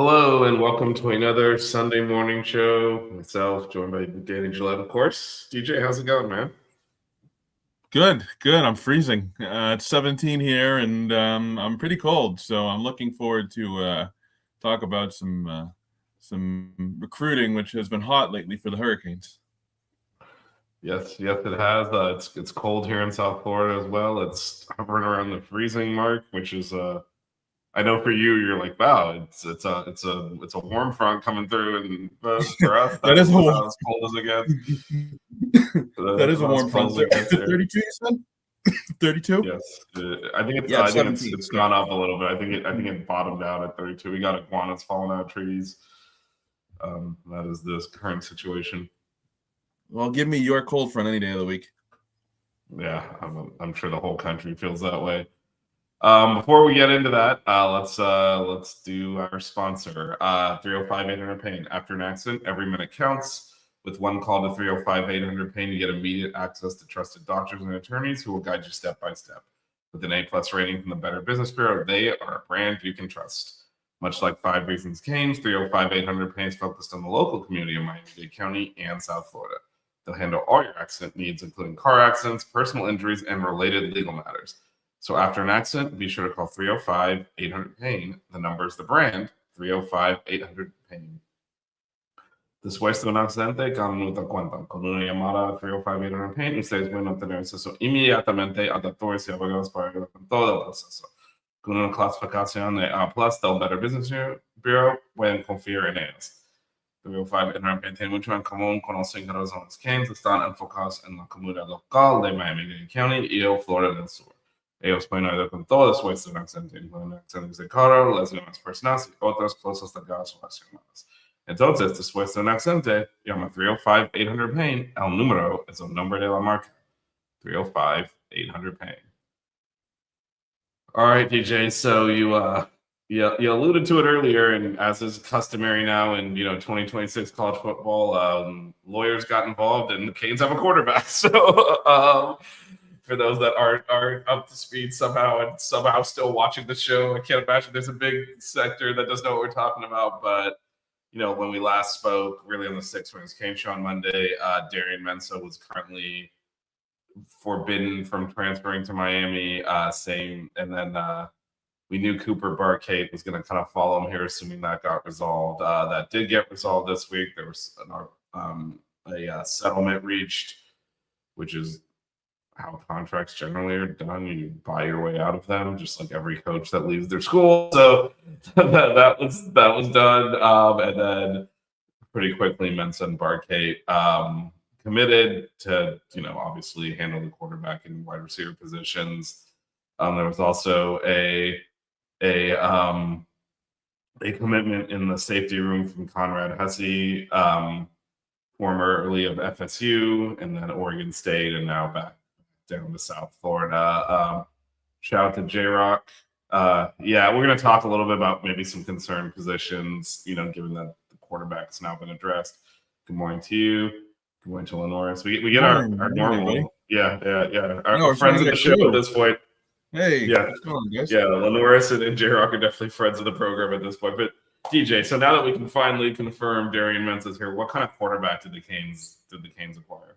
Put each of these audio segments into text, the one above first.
Hello and welcome to another Sunday morning show. Myself, joined by Danny Gillette, of course. DJ, how's it going, man? Good. I'm freezing. It's 17 here, and I'm pretty cold. So I'm looking forward to talk about some recruiting, which has been hot lately for the Hurricanes. Yes, it has. It's cold here in South Florida as well. It's hovering around the freezing mark, which is I know for you, you're like, wow, it's a warm front coming through, and for us, That that's is a about as cold as it gets. that is a About as warm front. cold as it gets here. 32, you said? 32? Yes, I think Yeah, it's I think 17. it's gone up a little bit. I think it bottomed out at 32. We got iguanas falling out of trees. That is this current situation. Well, give me your cold front any day of the week. Yeah, I'm sure the whole country feels that way. Before we get into that, let's do our sponsor. 305-800 Pain. After an accident, every minute counts. With one call to 305-800 Pain, you get immediate access to trusted doctors and attorneys who will guide you step by step. With an A+ rating from the Better Business Bureau, they are a brand you can trust. Much like 5 Reasons Canes, 305-800 Pain is focused on the local community of Miami-Dade County and South Florida. They'll handle all your accident needs, including car accidents, personal injuries, and related legal matters. So after an accident, be sure to call 305-800-PAIN. The number is the brand, 305-800-PAIN. Después de un accidente, cada minuto cuentan. Con una llamada a 305-800-PAIN, ustedes pueden obtener acceso inmediatamente a doctores y abogados para ayudar con todo el proceso. Con una clasificación de A+ del Better Business Bureau, pueden confiar en ellos. 305-800-PAIN tiene mucho en común con los 5 razones Canes. Están enfocados en la comunidad local de Miami-Dade County y el Florida del Sur. Ellos pueden ayudar con todo después de un accidente, incluyendo accidentes de carro, lesiones personales y otras cosas legales relacionadas. Entonces, después de un accidente, llama 305-800-PAIN. El número es el nombre de la marca. 305-800-PAIN. All right, DJ. So you alluded to it earlier, and as is customary now in 2026 college football, lawyers got involved, and the Canes have a quarterback. So for those that aren't up to speed somehow and somehow still watching the show, I can't imagine there's a big sector that doesn't know what we're talking about. But when we last spoke, really on the 6 Wings Canes show on Monday, Darian Mensah was currently forbidden from transferring to Miami. And then we knew Cooper Barkate was going to kind of follow him here, assuming that got resolved. That did get resolved this week. There was a settlement reached, which is how contracts generally are done. You buy your way out of them, just like every coach that leaves their school. So that was done. And then pretty quickly, Mensah and Barkate committed to, obviously handle the quarterback and wide receiver positions. There was also a commitment in the safety room from Conrad Hussey, formerly of FSU, and then Oregon State, and now back down to South Florida. Shout out to J-Rock. We're going to talk a little bit about maybe some concerned positions, given that the quarterback's now been addressed. Good morning to you. Good morning to Lenoris. We get our normal. Our friends of the show at this point. Hey, what's going on, guys? Yeah, Lenoris and J-Rock are definitely friends of the program at this point. But DJ, so now that we can finally confirm Darian Mensah is here, what kind of quarterback did the Canes acquire?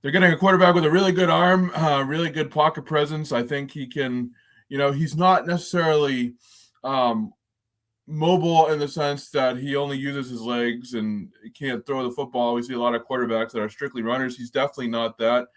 They're getting a quarterback with a really good arm, really good pocket presence. I think he can, he's not necessarily mobile in the sense that he only uses his legs and he can't throw the football. We see a lot of quarterbacks that are strictly runners. He's definitely not that.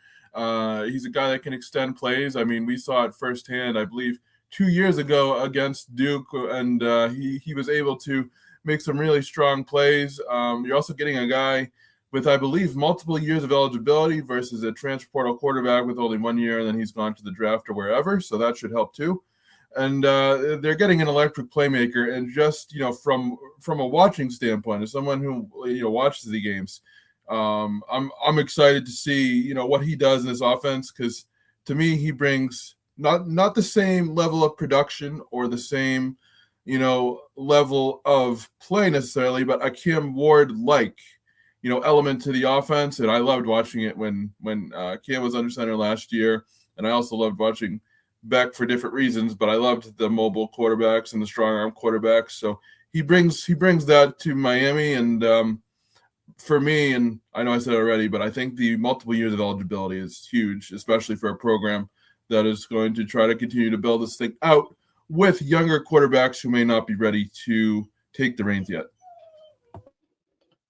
He's a guy that can extend plays. I mean, we saw it firsthand, I believe, 2 years ago against Duke, and he was able to make some really strong plays. You're also getting a guy with, I believe, multiple years of eligibility versus a transfer portal quarterback with only 1 year, and then he's gone to the draft or wherever. So that should help too. And they're getting an electric playmaker. And just, from a watching standpoint, as someone who watches the games, I'm excited to see what he does in this offense, because to me he brings not the same level of production or the same level of play necessarily, but a Cam Ward like element to the offense. And I loved watching it when Cam was under center last year, and I also loved watching Beck for different reasons, but I loved the mobile quarterbacks and the strong arm quarterbacks. So he brings that to Miami, and for me, and I know I said it already, but I think the multiple years of eligibility is huge, especially for a program that is going to try to continue to build this thing out with younger quarterbacks who may not be ready to take the reins yet.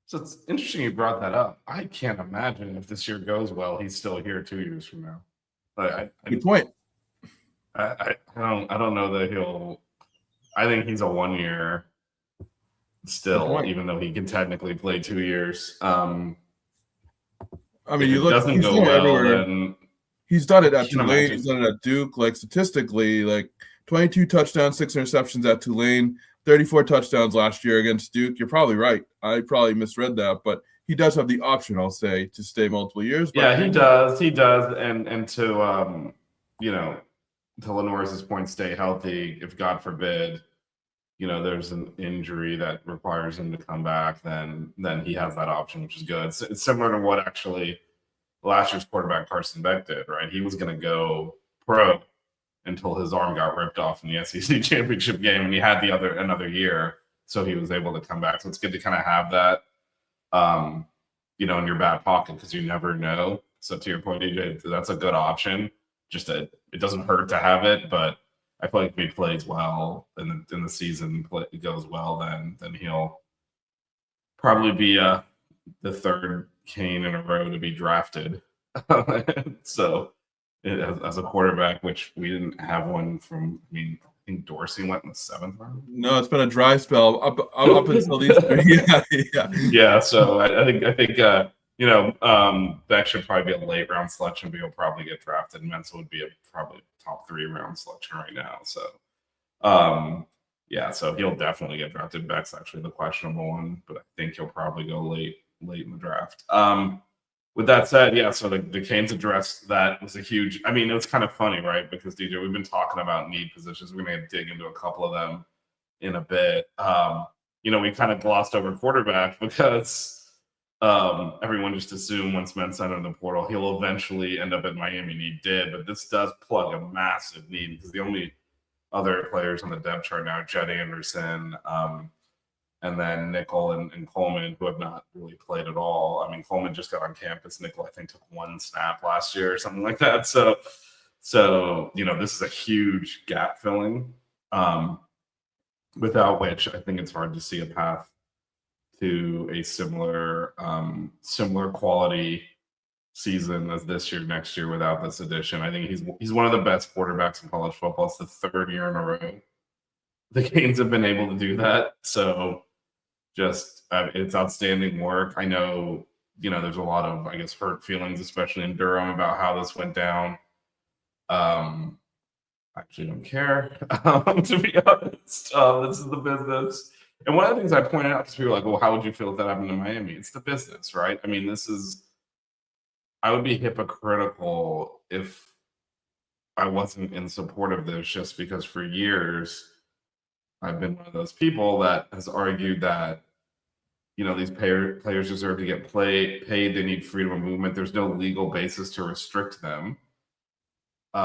So it's interesting you brought that up. I can't imagine if this year goes well, he's still here 2 years from now. Good point. I don't know that he'll. I think he's a 1 year still, even though he can technically play 2 years. I mean, if you it look, doesn't he's go done it well, everywhere. then He's done it I at can't Tulane. imagine. He's done it at Duke. Like statistically, like 22 touchdowns, 6 interceptions at Tulane, 34 touchdowns last year against Duke. You're probably right. I probably misread that, but he does have the option, I'll say, to stay multiple years. But Yeah, he does. He does. And to to Lenore's point, stay healthy. If God forbid, there's an injury that requires him to come back, then he has that option, which is good. It's similar to what actually last year's quarterback Carson Beck did, right? He was going to go pro until his arm got ripped off in the SEC championship game, and he had another year, so he was able to come back. So it's good to kind of have that, in your back pocket because you never know. So to your point, AJ, that's a good option. Just that it doesn't hurt to have it, but I feel like if he plays well in the season, goes well, then he'll probably be the third Kane in a row to be drafted. So as a quarterback, which we didn't have one from. I mean, I think Dorsey went in the 7th round. No, it's been a dry spell up until these. Yeah. So I think that should probably be a late round selection, but he'll probably get drafted. Mensah would be probably top 3 round selection right now. So, so he'll definitely get drafted. Beck's actually the questionable one, but I think he'll probably go late in the draft. With that said, so the Canes addressed that was a huge. I mean, it was kind of funny, right? Because DJ, we've been talking about need positions. We're going to dig into a couple of them in a bit. We kind of glossed over quarterback because everyone just assumed once Mensah entered the portal, he'll eventually end up at Miami, and he did. But this does plug a massive need because the only other players on the depth chart now are Jed Anderson, and then Nickel and Coleman, who have not really played at all. I mean, Coleman just got on campus. Nickel, I think, took 1 snap last year or something like that. So this is a huge gap filling, without which I think it's hard to see a path to a similar quality season as this year, next year without this addition. I think he's one of the best quarterbacks in college football. It's the 3rd year in a row the Canes have been able to do that. So just it's outstanding work. I know there's a lot of hurt feelings, especially in Durham, about how this went down. I actually don't care, to be honest. This is the business. And one of the things I pointed out to people like, well, how would you feel if that happened in Miami? It's the business, right? I mean, I would be hypocritical if I wasn't in support of this, just because for years I've been one of those people that has argued that, these players deserve to get paid. They need freedom of movement. There's no legal basis to restrict them. The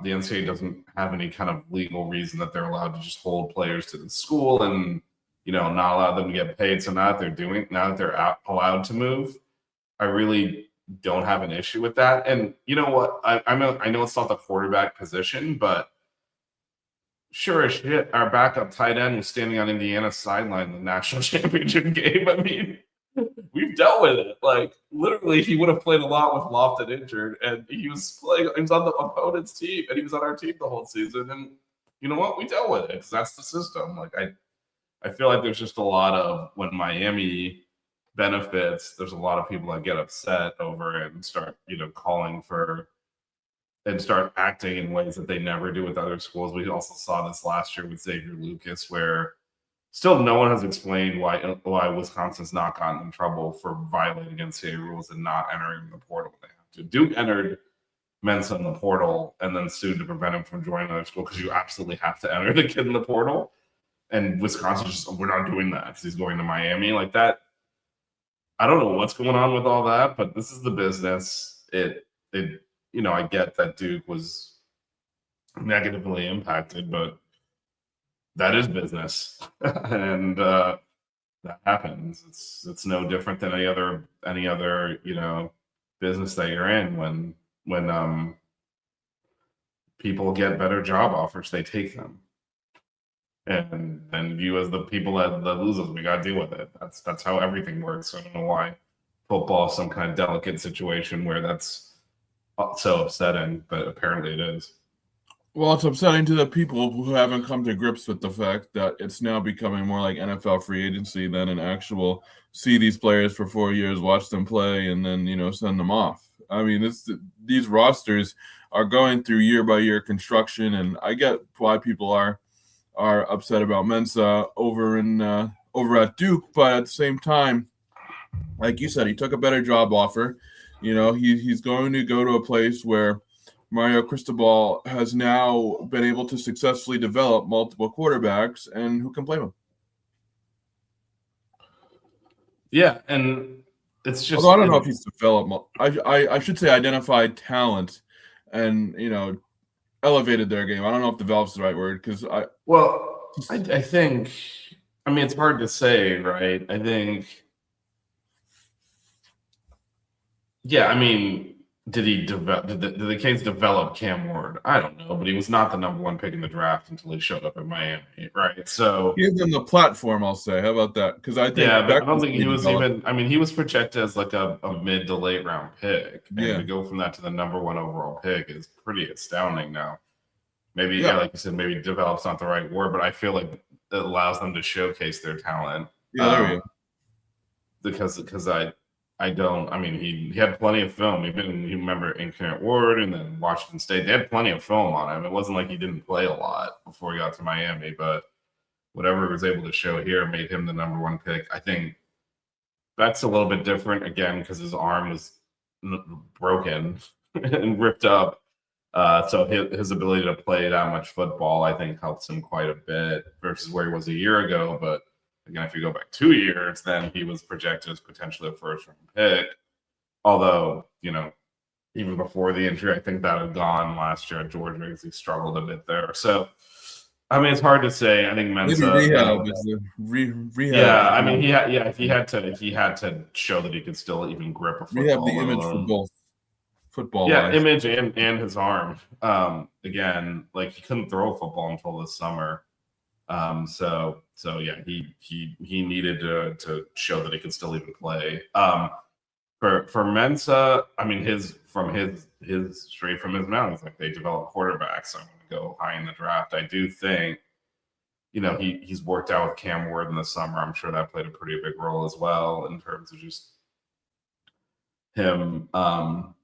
NCAA doesn't have any kind of legal reason that they're allowed to just hold players to the school and, not allow them to get paid. So now that they're allowed to move, I really don't have an issue with that. And you know what? I know it's not the quarterback position, but sure as shit, our backup tight end was standing on Indiana's sideline in the national championship game. I mean, we've dealt with it. Like, literally, he would have played a lot with Lofton injured, and he was on the opponent's team, and he was on our team the whole season. And you know what? We dealt with it because that's the system. Like, I feel like there's just a lot of, when Miami benefits, there's a lot of people that get upset over it and start, calling for and start acting in ways that they never do with other schools. We also saw this last year with Xavier Lucas, where still no one has explained why Wisconsin's not gotten in trouble for violating NCAA rules and not entering the portal when they have to. Duke entered Mensah in the portal and then sued to prevent him from joining another school because you absolutely have to enter the kid in the portal. And Wisconsin we're not doing that because he's going to Miami like that. I don't know what's going on with all that, but this is the business. I get that Duke was negatively impacted, but that is business, and that happens. It's no different than any other business that you're in. When people get better job offers, they take them, and then you as the people that loses, we got to deal with it. That's how everything works. I don't know why football is some kind of delicate situation where that's so upsetting, but apparently it is. Well, it's upsetting to the people who haven't come to grips with the fact that it's now becoming more like NFL free agency than an actual see these players for 4 years, watch them play, and then send them off. I mean, these rosters are going through year by year construction, and I get why people are upset about Mensah over at Duke, but at the same time, like you said, he took a better job offer. He's going to go to a place where Mario Cristobal has now been able to successfully develop multiple quarterbacks, and who can blame him? Yeah, and it's just. Although I don't know if he's developed. I should say identified talent, and elevated their game. I don't know if develop's the right word because I think. I mean, it's hard to say, right? I think. Yeah, I mean, did he develop? Did the kids develop Cam Ward? I don't know, but he was not the number one pick in the draft until he showed up in Miami, right? So give them the platform. I'll say, how about that? Because I think but I don't think he was even. I mean, he was projected as like a mid to late round pick, and to go from that to the number one overall pick is pretty astounding. Now, maybe like you said, maybe develop's not the right word, but I feel like it allows them to showcase their talent. Yeah, there we go. Because I don't. I mean, he had plenty of film. You remember Incarnate Ward and then Washington State. They had plenty of film on him. It wasn't like he didn't play a lot before he got to Miami, but whatever he was able to show here made him the number one pick. I think that's a little bit different again because his arm was broken and ripped up. So his ability to play that much football, I think, helps him quite a bit versus where he was a year ago. But again, if you go back 2 years, then he was projected as potentially a first-round pick. Although, even before the injury, I think that had gone last year at Georgia because he struggled a bit there. So, I mean, it's hard to say. I think Mensah. Rehab. Yeah, I mean, he had to show that he could still even grip a football. We have the image for both football. Yeah, image and his arm. Again, like he couldn't throw a football until this summer. So yeah, he needed to show that he could still even play. For Mensah, I mean, his straight from his mouth, he's like they develop quarterbacks. So I'm going to go high in the draft. I do think, he's worked out with Cam Ward in the summer. I'm sure that played a pretty big role as well in terms of just him, knowing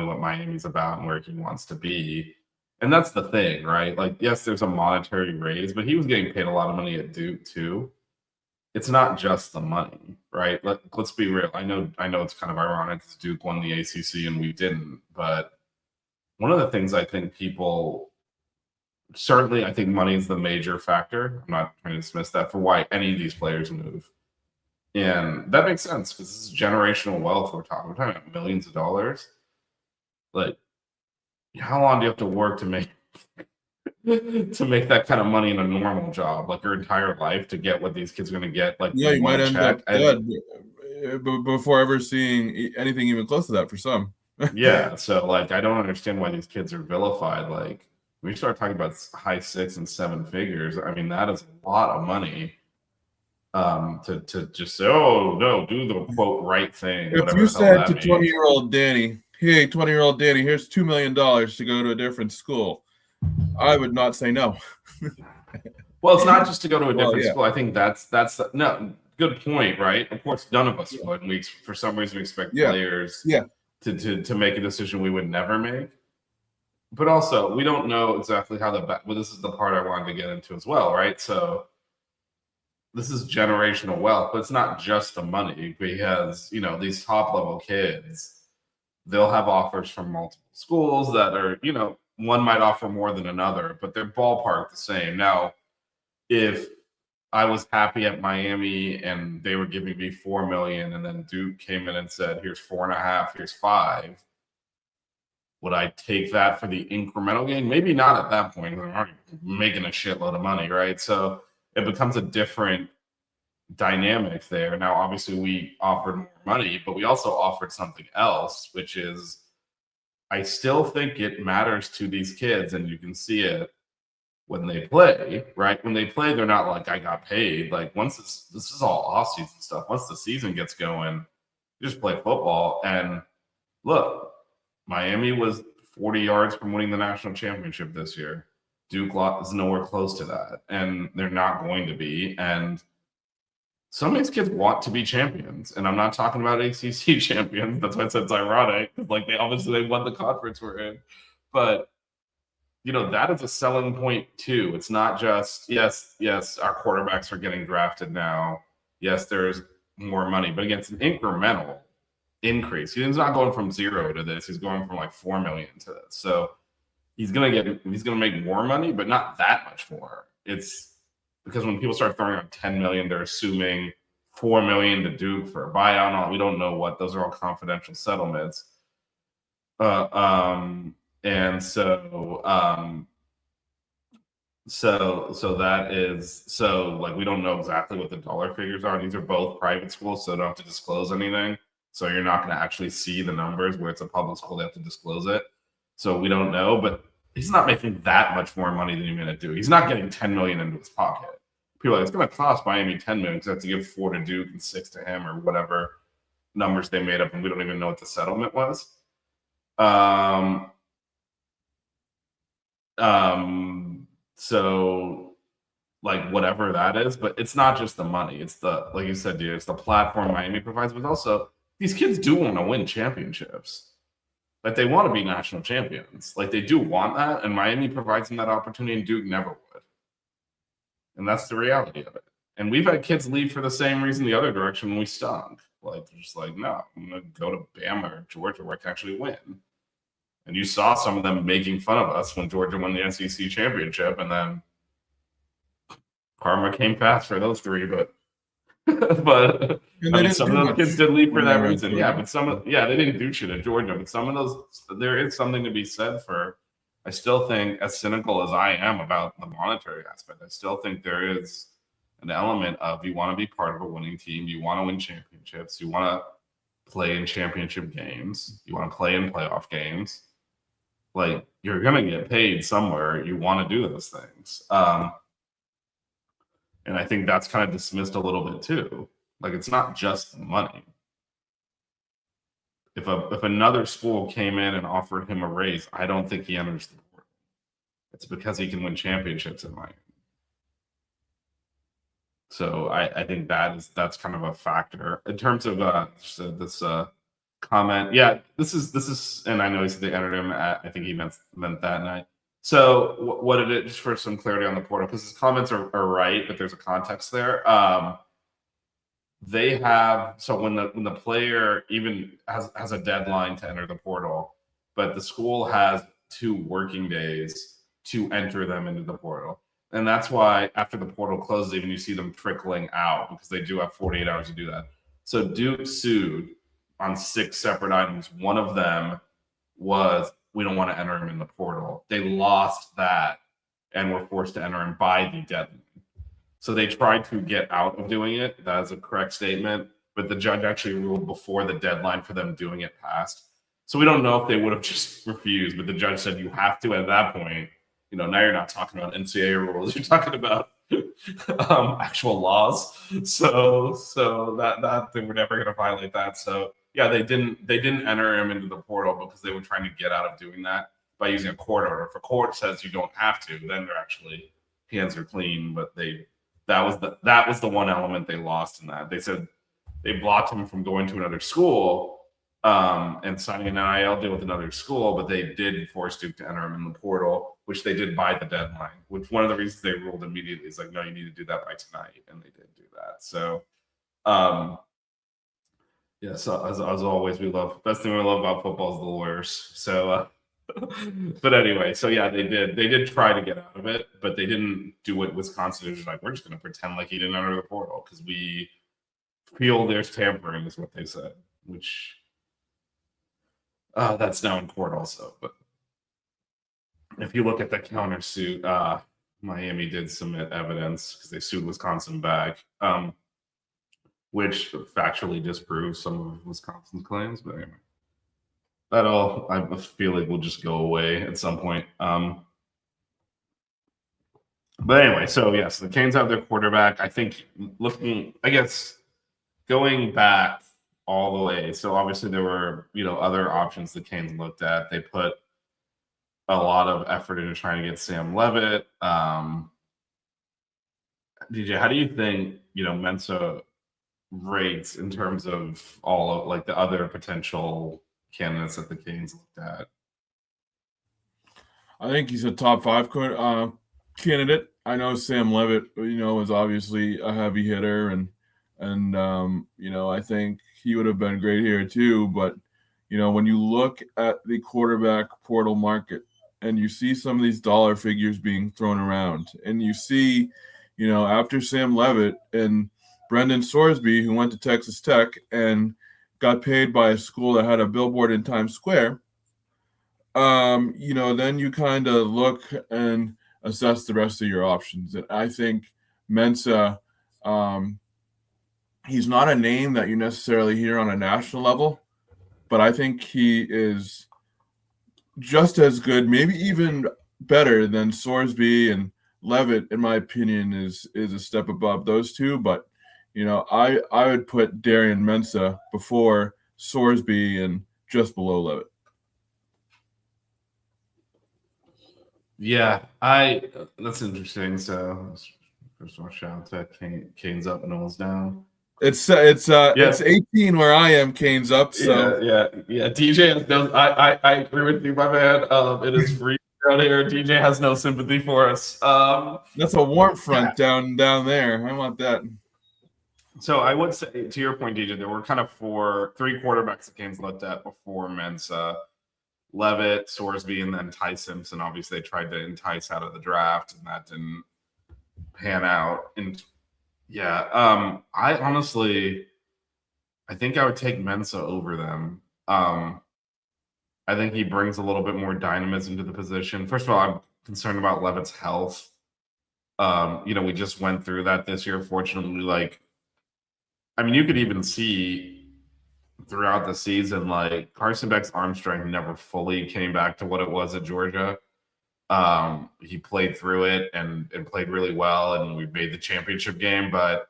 what Miami's about and where he wants to be. And that's the thing, right? Like, yes, there's a monetary raise, but he was getting paid a lot of money at Duke too. It's not just the money, right? Let's be real. I know it's kind of ironic because Duke won the ACC and we didn't, but one of the things I think people certainly, I think money is the major factor. I'm not trying to dismiss that for why any of these players move. And that makes sense because this is generational wealth we're talking about millions of dollars. Like, how long do you have to work to make that kind of money in a normal job, like your entire life, to get what these kids are going to get? Like, you might end up dead before ever seeing anything even close to that for some. Yeah, so like I don't understand why these kids are vilified. Like when you start talking about high 6 and 7 figures, I mean that is a lot of money. To just say, oh no, do the quote right thing. If you said to 20-year-old Danny, hey, 20-year-old Danny, here's $2 million to go to a different school, I would not say no. Well, it's not just to go to a different school. I think that's no good point, right? Of course, none of us would. We for some reason we expect players to make a decision we would never make. But also, we don't know exactly how well, this is the part I wanted to get into as well, right? So this is generational wealth, but it's not just the money because, these top level kids, they'll have offers from multiple schools that are, one might offer more than another, but they're ballpark the same. Now, if I was happy at Miami and they were giving me $4 million and then Duke came in and said, here's 4.5, here's 5. would I take that for the incremental gain? Maybe not at that point. I'm already making a shitload of money, right? So it becomes a different dynamic there. Now, obviously, we offered more money, but we also offered something else, which is I still think it matters to these kids, and you can see it when they play, right? When they play, they're not like, I got paid. Like, once this is all off-season stuff. Once the season gets going, you just play football. And look, Miami was 40 yards from winning the national championship this year. Duke is nowhere close to that, and they're not going to be. And some of these kids want to be champions, and I'm not talking about ACC champions. That's why I said it's ironic. Like, they won the conference we're in, but that is a selling point too. It's not just yes, our quarterbacks are getting drafted now. Yes, there's more money, but again, it's an incremental increase. He's not going from 0 to this. He's going from like 4 million to this. So he's gonna make more money, but not that much more. It's because when people start throwing out 10 million, they're assuming 4 million to Duke for a buyout. We don't know what those are all confidential settlements. And so that is like we don't know exactly what the dollar figures are. These are both private schools, so they don't have to disclose anything. So you're not going to actually see the numbers. Where it's a public school, they have to disclose it. So we don't know, but he's not making that much more money than you're going to do. He's not getting 10 million into his pocket. People are like, it's going to cost Miami 10 million because they have to give 4 to Duke and 6 to him or whatever numbers they made up, and we don't even know what the settlement was. So like whatever that is, but it's not just the money. It's the, like you said, dude, it's the platform Miami provides, but also these kids do want to win championships. Like they want to be national champions. Like they do want that, and Miami provides them that opportunity, and Duke never would. And that's the reality of it. And we've had kids leave for the same reason the other direction when we stunk. Like they're just like, no, I'm gonna go to Bama or Georgia where I can actually win. And you saw some of them making fun of us when Georgia won the SEC championship, and then karma came fast for those three. But but I mean, some of those kids did leave for that reason. Yeah, but they didn't do shit at Georgia. But some of those, there is something to be said for. I still think, as cynical as I am about the monetary aspect, I still think there is an element of you want to be part of a winning team, you want to win championships, you want to play in championship games, you want to play in playoff games. Like, you're going to get paid somewhere. You want to do those things. And I think that's kind of dismissed a little bit too. Like, it's not just money. If another school came in and offered him a raise, I don't think he enters the board. It's because he can win championships in Miami. So I think that's kind of a factor. In terms of this comment, yeah, this is, and I know he said they entered him at, I think he meant that night. So what did it, just for some clarity on the portal, because his comments are right, but there's a context there. They have, so when the player even has a deadline to enter the portal, but the school has 2 working days to enter them into the portal. And that's why after the portal closes, even you see them trickling out, because they do have 48 hours to do that. So Duke sued on 6 separate items. One of them was, we don't want to enter him in the portal. They lost that and were forced to enter him by the deadline. So they tried to get out of doing it. That is a correct statement. But the judge actually ruled before the deadline for them doing it passed. So we don't know if they would have just refused, but the judge said you have to at that point. Now you're not talking about NCAA rules. You're talking about actual laws. So that they were never going to violate that. So yeah, they didn't enter him into the portal because they were trying to get out of doing that by using a court order. If a court says you don't have to, then they're actually hands are clean. But that was the one element they lost in that. They said they blocked him from going to another school and signing an NIL deal with another school, but they did force Duke to enter him in the portal, which they did by the deadline. Which one of the reasons they ruled immediately is like, no, you need to do that by tonight, and they did do that. So, yeah. So as always, best thing we love about football is the lawyers. So. But anyway, so yeah, they did try to get out of it, but they didn't do what Wisconsin is like, we're just going to pretend like he didn't enter the portal because we feel there's tampering, is what they said, which That's now in court also. But if you look at the countersuit, Miami did submit evidence because they sued Wisconsin back, which factually disproves some of Wisconsin's claims. But anyway, that all I feel like will just go away at some point. But anyway, so yes, the Canes have their quarterback. I think I guess going back all the way. So obviously there were other options the Canes looked at. They put a lot of effort into trying to get Sam Levitt. DJ, how do you think Mensah rates in terms of all of like the other potential candidates that the Canes looked at? I think he's a top 5 candidate. I know Sam Levitt, is obviously a heavy hitter, and I think he would have been great here too. But when you look at the quarterback portal market and you see some of these dollar figures being thrown around, and you see, after Sam Levitt and Brendan Sorsby, who went to Texas Tech and got paid by a school that had a billboard in Times Square, then you kind of look and assess the rest of your options. And I think Mensah, he's not a name that you necessarily hear on a national level, but I think he is just as good, maybe even better than Sorsby, and Levitt, in my opinion, is a step above those two. But I would put Darian Mensah before Sorsby and just below Levitt. Yeah, that's interesting. So first of all, shout out to Canes up, Knowles down. It's 18 where I am, Canes up. So yeah. DJ has no. I agree with you, my man. It is free down here. DJ has no sympathy for us. That's a warm front down there. I want that. So I would say, to your point, DJ, there were kind of 3 quarterbacks the Canes looked at before Mensah. Levitt, Sorsby, and then Ty Simpson. Obviously, they tried to entice out of the draft, and that didn't pan out. And I honestly, I think I would take Mensah over them. I think he brings a little bit more dynamism to the position. First of all, I'm concerned about Levitt's health. We just went through that this year. Fortunately, you could even see throughout the season, Carson Beck's arm strength never fully came back to what it was at Georgia. He played through it and played really well, and we made the championship game. But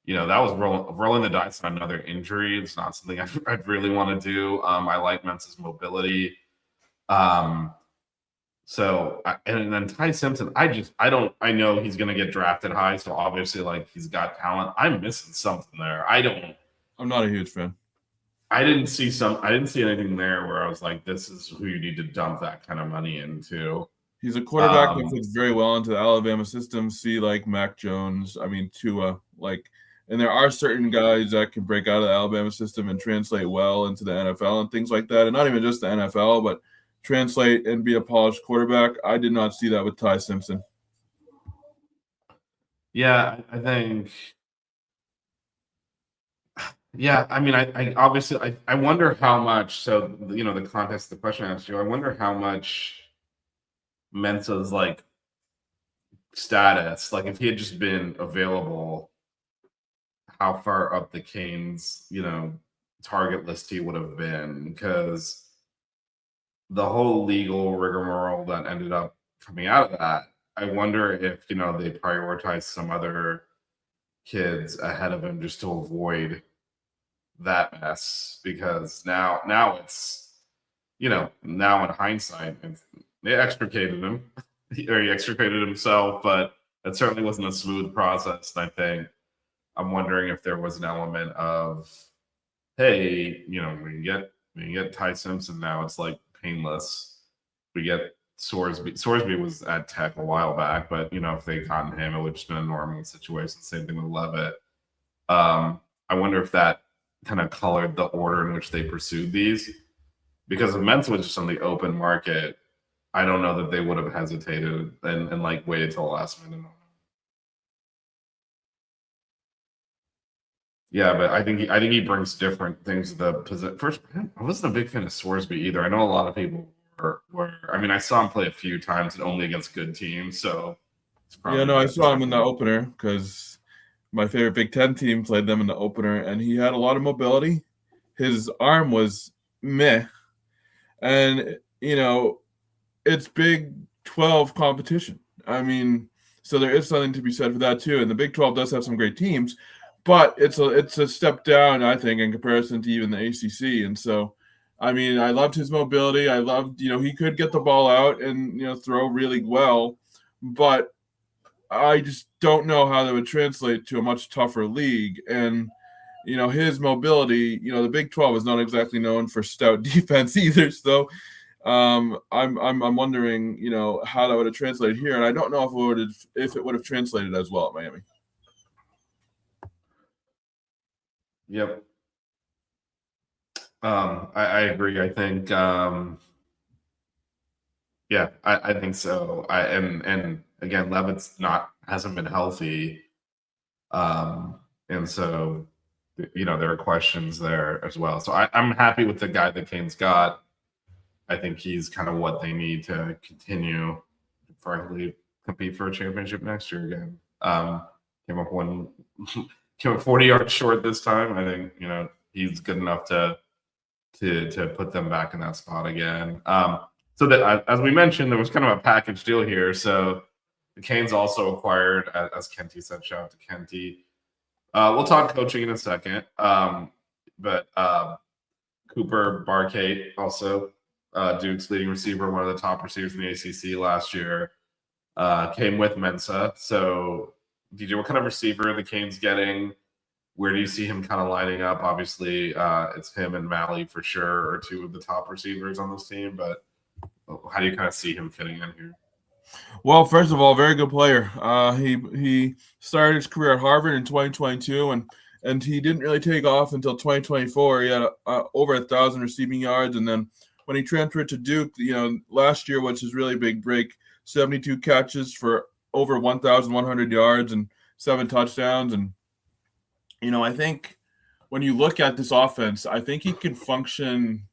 that was rolling the dice on another injury. It's not something I'd really want to do. I like Mensah's mobility. And then Ty Simpson, I know he's going to get drafted high, so obviously he's got talent. I'm missing something there. I'm not a huge fan. I didn't see anything there where I was like, this is who you need to dump that kind of money into. He's a quarterback that fits very well into the Alabama system. See, Mac Jones, Tua, and there are certain guys that can break out of the Alabama system and translate well into the NFL and things like that. And not even just the NFL, but translate and be a polished quarterback. I did not see that with Ty Simpson. Yeah, I think. Yeah, I obviously I wonder how much. So the context of the question I asked you, I wonder how much Mensah's status, if he had just been available, how far up the Canes target list he would have been, because the whole legal rigmarole that ended up coming out of that, I wonder if they prioritized some other kids ahead of him just to avoid that mess, because now it's now in hindsight they extricated him or he extricated himself, but it certainly wasn't a smooth process. And I think I'm wondering if there was an element of, hey, we can get Ty Simpson now, it's painless. We get Sorsby was at Tech a while back, but if they'd gotten him, it would have just been a normal situation. Same thing with Levitt. I wonder if that kind of colored the order in which they pursued these, because if Mensah was just on the open market, I don't know that they would have hesitated and waited till the last minute. Yeah, but I think he brings different things to the position. First, I wasn't a big fan of Sorsby either. I know a lot of people were. I mean, I saw him play a few times and only against good teams, so it's Yeah, probably no, I best saw not him in the to. opener because my favorite Big Ten team played them in the opener, and he had a lot of mobility. His arm was meh, and it's Big 12 competition. I mean, so there is something to be said for that too. And the Big 12 does have some great teams, but it's a step down, I think, in comparison to even the ACC. And so, I mean, I loved his mobility. I loved, he could get the ball out and throw really well, but I just don't know how that would translate to a much tougher league. And his mobility, the Big 12 is not exactly known for stout defense either. So I'm wondering, how that would have translated here, and I don't know if it would have translated as well at Miami. Yep. I agree. I think yeah, I think so. And again, Levitt's hasn't been healthy. And so there are questions there as well. So I'm happy with the guy that Kane's got. I think he's kind of what they need to continue, frankly, compete for a championship next year again. Came up one, came up 40 yards short this time. I think he's good enough to put them back in that spot again. So that as we mentioned, there was kind of a package deal here. So the Canes also acquired, as Kenty said, shout out to Kenty. We'll talk coaching in a second. But Cooper Barkate, also Duke's leading receiver, one of the top receivers in the ACC last year, came with Mensah. So, DJ, what kind of receiver are the Canes getting? Where do you see him kind of lining up? Obviously, it's him and Malley for sure are two of the top receivers on this team. But how do you kind of see him fitting in here? Well, first of all, very good player. He started his career at Harvard in 2022, and he didn't really take off until 2024. He had over 1,000 receiving yards, and then when he transferred to Duke, last year was his really big break. 72 catches for over 1,100 yards and 7 touchdowns. And I think when you look at this offense, I think he can function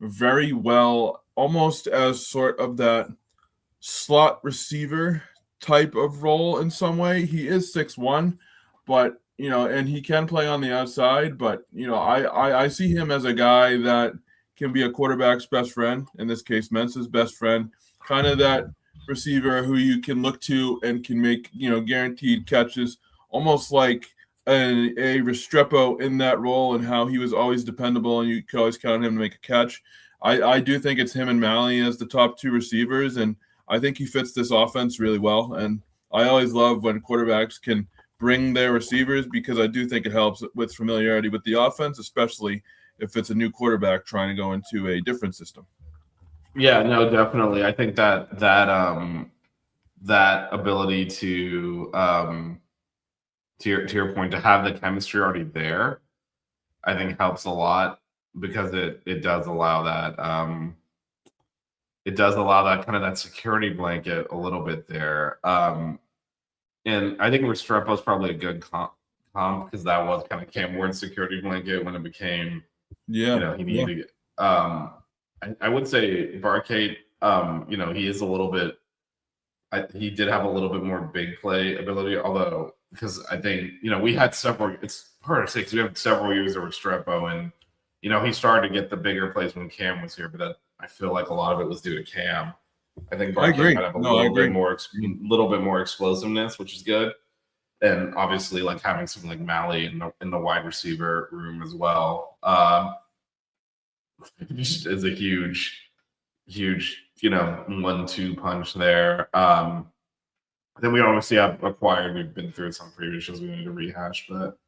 very well, almost as sort of that slot receiver type of role in some way. He is 6'1", but and he can play on the outside, but I see him as a guy that can be a quarterback's best friend, in this case Mensah's best friend, kind of that receiver who you can look to and can make guaranteed catches, almost like a Restrepo in that role, and how he was always dependable and you could always count on him to make a catch. I do think it's him and Malley as the top two receivers, and I think he fits this offense really well. And I always love when quarterbacks can bring their receivers, because I do think it helps with familiarity with the offense, especially if it's a new quarterback trying to go into a different system. Yeah, no, definitely. I think that ability to your point, to have the chemistry already there, I think helps a lot, because it does allow that kind of that security blanket a little bit there. And I think Restrepo is probably a good comp, because that was kind of Cam Ward's security blanket when it became he needed to get. I would say Barkate, he is a little bit. He did have a little bit more big play ability, although, because I think we had several. It's hard to say because we have several years of Restrepo, and he started to get the bigger plays when Cam was here, but I feel like a lot of it was due to Cam. I think Barkate might have a little bit more explosiveness, which is good, and obviously like having something like Malley in the wide receiver room as well. Just is a huge 1-2 punch there. Then we obviously have acquired. We've been through some previous shows. We need to rehash, but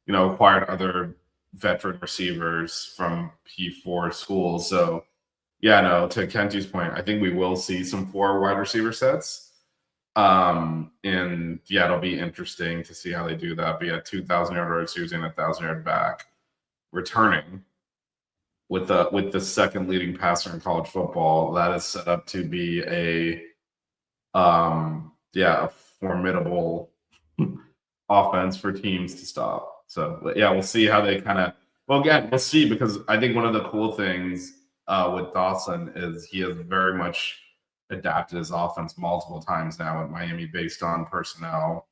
acquired other veteran receivers from P4 schools. So yeah, no, to Kenty's point, I think we will see some 4 wide receiver sets. And yeah, it'll be interesting to see how they do that. But yeah, 2,000-yard receivers and 1,000-yard back returning with the second leading passer in college football. That is set up to be a formidable offense for teams to stop. So yeah, we'll see how they kind of. Well, again, we'll see because I think one of the cool things with Dawson is he has very much adapted his offense multiple times now at Miami based on personnel.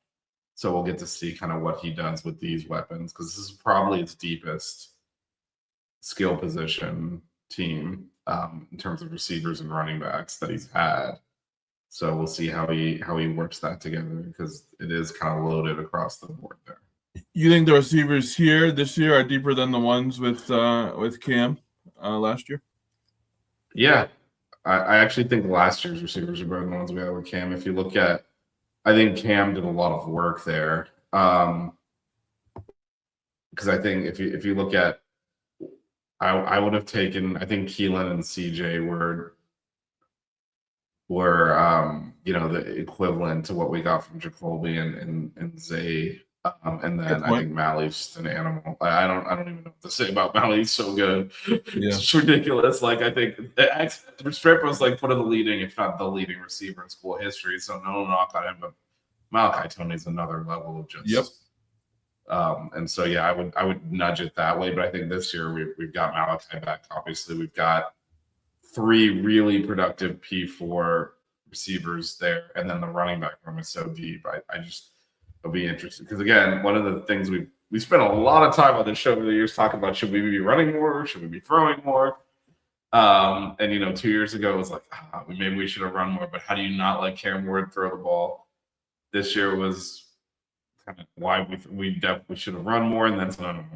So we'll get to see kind of what he does with these weapons because this is probably its deepest skill position team in terms of receivers and running backs that he's had. So we'll see how he works that together because it is kind of loaded across the board there. You think the receivers here this year are deeper than the ones with Cam last year? Yeah, I actually think last year's receivers are better than the ones we had with Cam. If you look at, I think Cam did a lot of work there because I think if you look at, I would have taken. I think Keelan and CJ were the equivalent to what we got from Jacoby and Zay. And then I think Mally's just an animal. I don't even know what to say about Mally. He's so good. Yeah. It's ridiculous. Like I think Strip was like one of the leading, if not the leading receiver in school history. So no knock on him, but Malachi Tony's another level of just. Yep. And so yeah, I would nudge it that way. But I think this year we've got Malachi back. Obviously, we've got 3 really productive P4 receivers there, and then the running back room is so deep. It'll be interesting because again, one of the things we spent a lot of time on this show over the years talking about should we be running more, should we be throwing more? And 2 years ago it was like maybe we should have run more, but how do you not let Cam Ward throw the ball? This year was kind of why we definitely should have run more, and then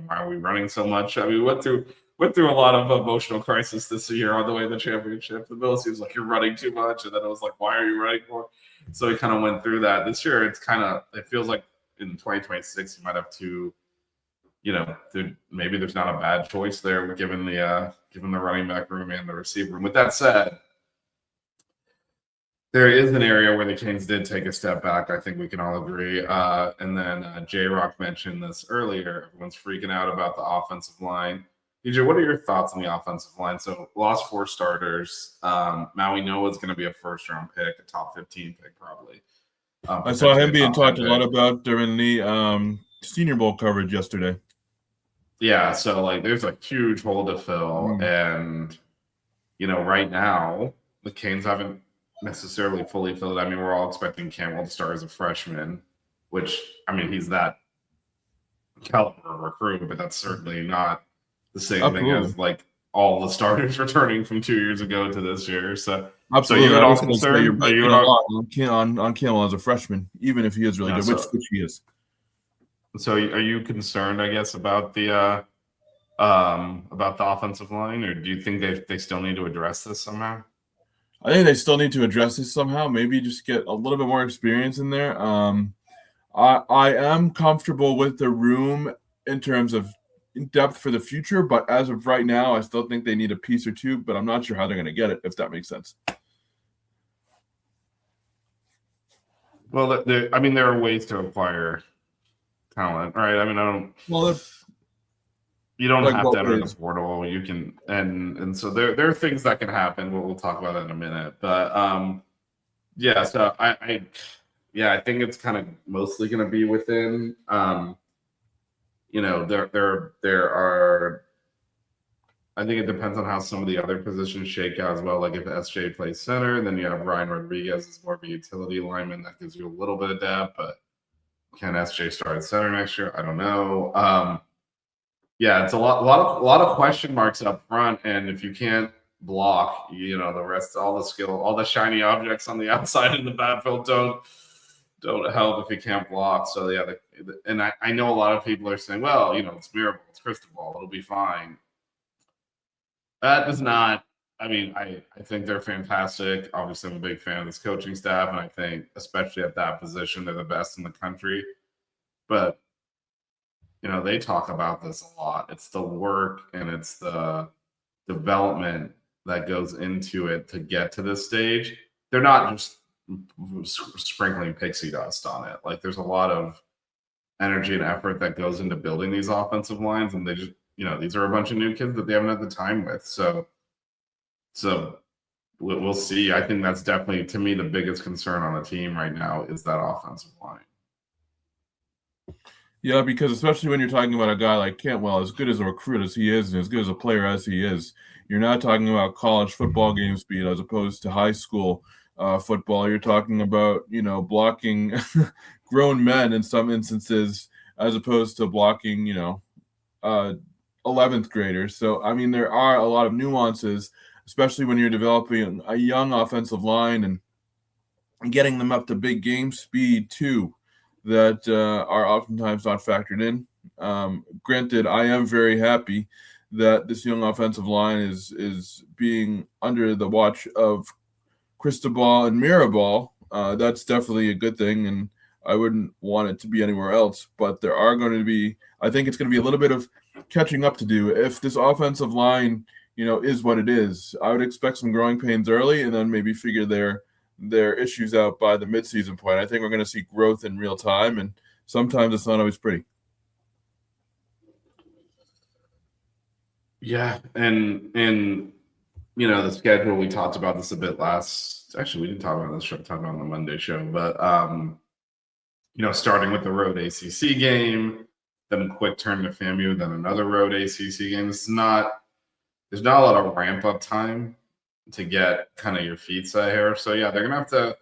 why are we running so much? I mean, we went through a lot of emotional crisis this year on the way to the championship. The Bills seems like you're running too much, and then it was like, why are you running more? So we kind of went through that. This year, it feels like in 2026 you might have to, maybe there's not a bad choice there given the running back room and the receiver room. With that said, there is an area where the Canes did take a step back. I think we can all agree. And then J-Rock mentioned this earlier. Everyone's freaking out about the offensive line. DJ, what are your thoughts on the offensive line? So lost 4 starters. Maui Noah's going to be a first-round pick, a top 15 pick probably. I saw him being talked a lot about during the Senior Bowl coverage yesterday. Yeah, so there's a huge hole to fill. And, right now, the Canes haven't necessarily fully filled it. I mean, we're all expecting Campbell to start as a freshman, which, I mean, he's that caliber of recruit, but that's certainly not the same thing as all the starters returning from 2 years ago to this year. So, absolutely. So you're all concerned? Are you on Campbell as a freshman, even if he is really good, which he is. So are you concerned, I guess, about the offensive line, or do you think they still need to address this somehow? I think they still need to address this somehow. Maybe just get a little bit more experience in there. I am comfortable with the room in terms of depth for the future, but as of right now, I still think they need a piece or two, but I'm not sure how they're going to get it, if that makes sense. Well, there are ways to acquire talent, right? I mean, you don't have to enter the portal. You can, and so there are things that can happen. We'll talk about that in a minute, but yeah. So I think it's kind of mostly going to be within. There are. I think it depends on how some of the other positions shake out as well. Like if SJ plays center, then you have Ryan Rodriguez as more of a utility lineman that gives you a little bit of depth. But can SJ start at center next year? I don't know. Yeah, it's a lot of question marks up front, and if you can't block, the rest, all the skill, all the shiny objects on the outside in the backfield don't help if you can't block. So yeah, and I know a lot of people are saying, well, it's Miracle, it's crystal ball, it'll be fine. That is not. I mean, I think they're fantastic. Obviously, I'm a big fan of this coaching staff, and I think, especially at that position, they're the best in the country. But they talk about this a lot. It's the work and it's the development that goes into it to get to this stage. They're not just sprinkling pixie dust on it. There's a lot of energy and effort that goes into building these offensive lines, and they just, these are a bunch of new kids that they haven't had the time with. So we'll see. I think that's definitely, to me, the biggest concern on the team right now is that offensive line. Yeah, because especially when you're talking about a guy like Cantwell, as good as a recruit as he is, and as good as a player as he is, you're not talking about college football game speed as opposed to high school football. You're talking about, blocking grown men in some instances as opposed to blocking, uh, 11th graders. So, I mean, there are a lot of nuances, especially when you're developing a young offensive line and getting them up to big game speed too, that are oftentimes not factored in. Granted, I am very happy that this young offensive line is being under the watch of Cristobal and Mirabal. That's definitely a good thing, and I wouldn't want it to be anywhere else. But there are going to be, I think it's going to be a little bit of catching up to do if this offensive line, is what it is. I would expect some growing pains early, and then maybe figure their issues out by the midseason point. I think we're going to see growth in real time, and sometimes it's not always pretty. Yeah, and the schedule, we talked about this a bit last. Actually, we didn't talk about this show. Talked about it on the Monday show, but starting with the road ACC game, then a quick turn to FAMU, then another road ACC game. There's not a lot of ramp up time to get kind of your feet set here. So yeah, they're gonna have to.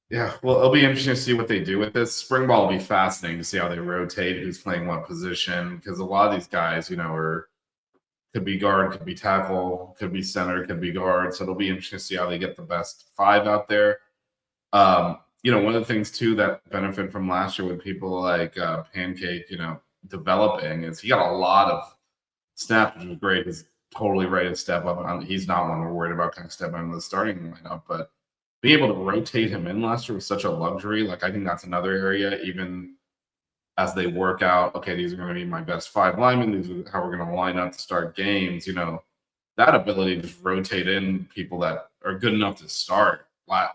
Yeah, well, it'll be interesting to see what they do with this. Spring ball will be fascinating to see how they rotate, who's playing what position, because a lot of these guys, could be guard, could be tackle, could be center, could be guard. So it'll be interesting to see how they get the best five out there. One of the things too that benefit from last year with people like Pancake, developing is he got a lot of snaps, which was great. He's totally ready to step up. He's not one we're worried about kind of stepping into the starting lineup, but being able to rotate him in last year was such a luxury. Like, I think that's another area, even as they work out, okay, these are going to be my best five linemen. These are how we're going to line up to start games. That ability to just rotate in people that are good enough to start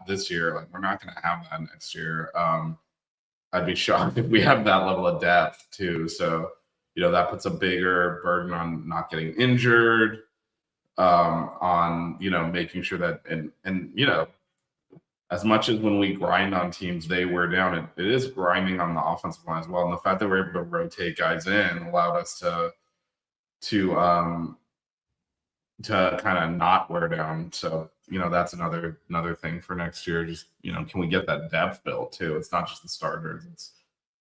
this year. Like, we're not going to have that next year. I'd be shocked if we have that level of depth too. So, that puts a bigger burden on not getting injured, on, making sure that, and as much as when we grind on teams, they wear down, it is grinding on the offensive line as well. And the fact that we're able to rotate guys in allowed us to kind of not wear down. So, that's another thing for next year. Just, can we get that depth built too? It's not just the starters. It's,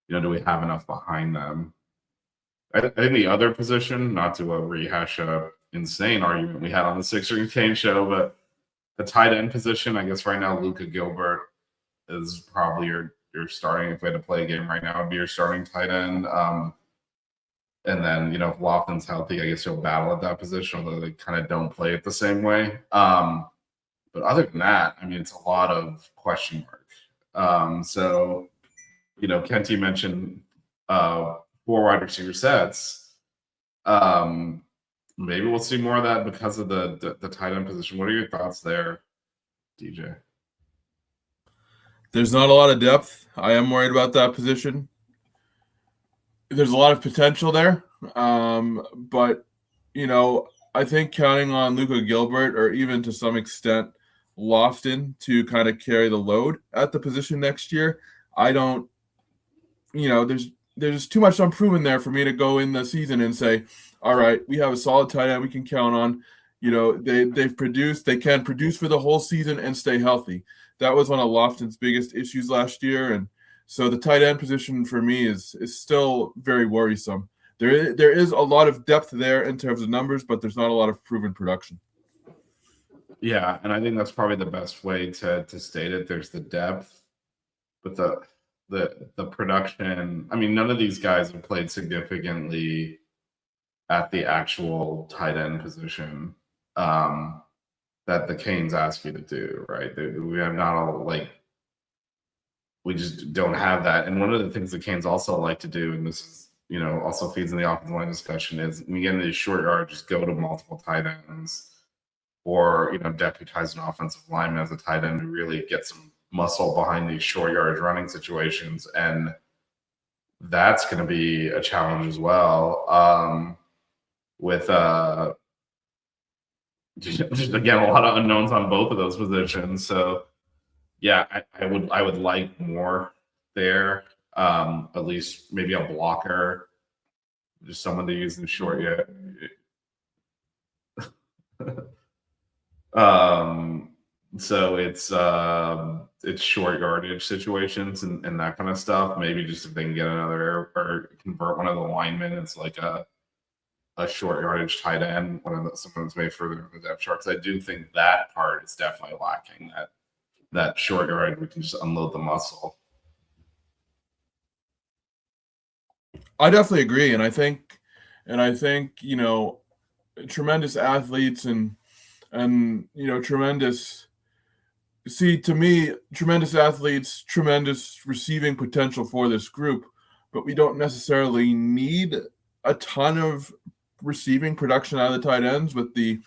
do we have enough behind them? I think the other position, not to rehash a insane argument we had on the Sixer and Kane show, but the tight end position, I guess right now, Luka Gilbert is probably your starting. If we had to play a game right now, it'd be your starting tight end. And then, if Lofton's healthy, I guess he'll battle at that position, although they kind of don't play it the same way. But other than that, I mean, it's a lot of question mark. So, Kenty mentioned 4 wide receiver sets. Maybe we'll see more of that because of the tight end position. What are your thoughts there, DJ? There's not a lot of depth. I am worried about that position. There's a lot of potential there. But, I think counting on Luka Gilbert, or even to some extent Lofton, to kind of carry the load at the position next year, I don't, there's too much unproven there for me to go in the season and say, all right, we have a solid tight end we can count on. They can produce for the whole season and stay healthy. That was one of Lofton's biggest issues last year. And so the tight end position for me is still very worrisome. There is a lot of depth there in terms of numbers, but there's not a lot of proven production. Yeah, and I think that's probably the best way to state it. There's the depth, but the production. I mean, none of these guys have played significantly at the actual tight end position that the Canes ask you to do, right? We have not all, we just don't have that. And one of the things the Canes also like to do, and this is, also feeds in the offensive line discussion, is when you get into these short yards, just go to multiple tight ends, or, deputize an offensive lineman as a tight end to really get some muscle behind these short yardage running situations. And that's going to be a challenge as well. With just again, a lot of unknowns on both of those positions. So yeah, I would like more there. At least maybe a blocker, just someone to use in short yet. So it's short yardage situations and that kind of stuff. Maybe just if they can get another or convert one of the linemen, it's like a short yardage tight end, someone that's made further in the depth chart. Because I do think that part is definitely lacking. That short yardage, we can just unload the muscle. I definitely agree, and I think tremendous athletes and tremendous. See, to me, tremendous athletes, tremendous receiving potential for this group, but we don't necessarily need a ton of receiving production out of the tight ends with the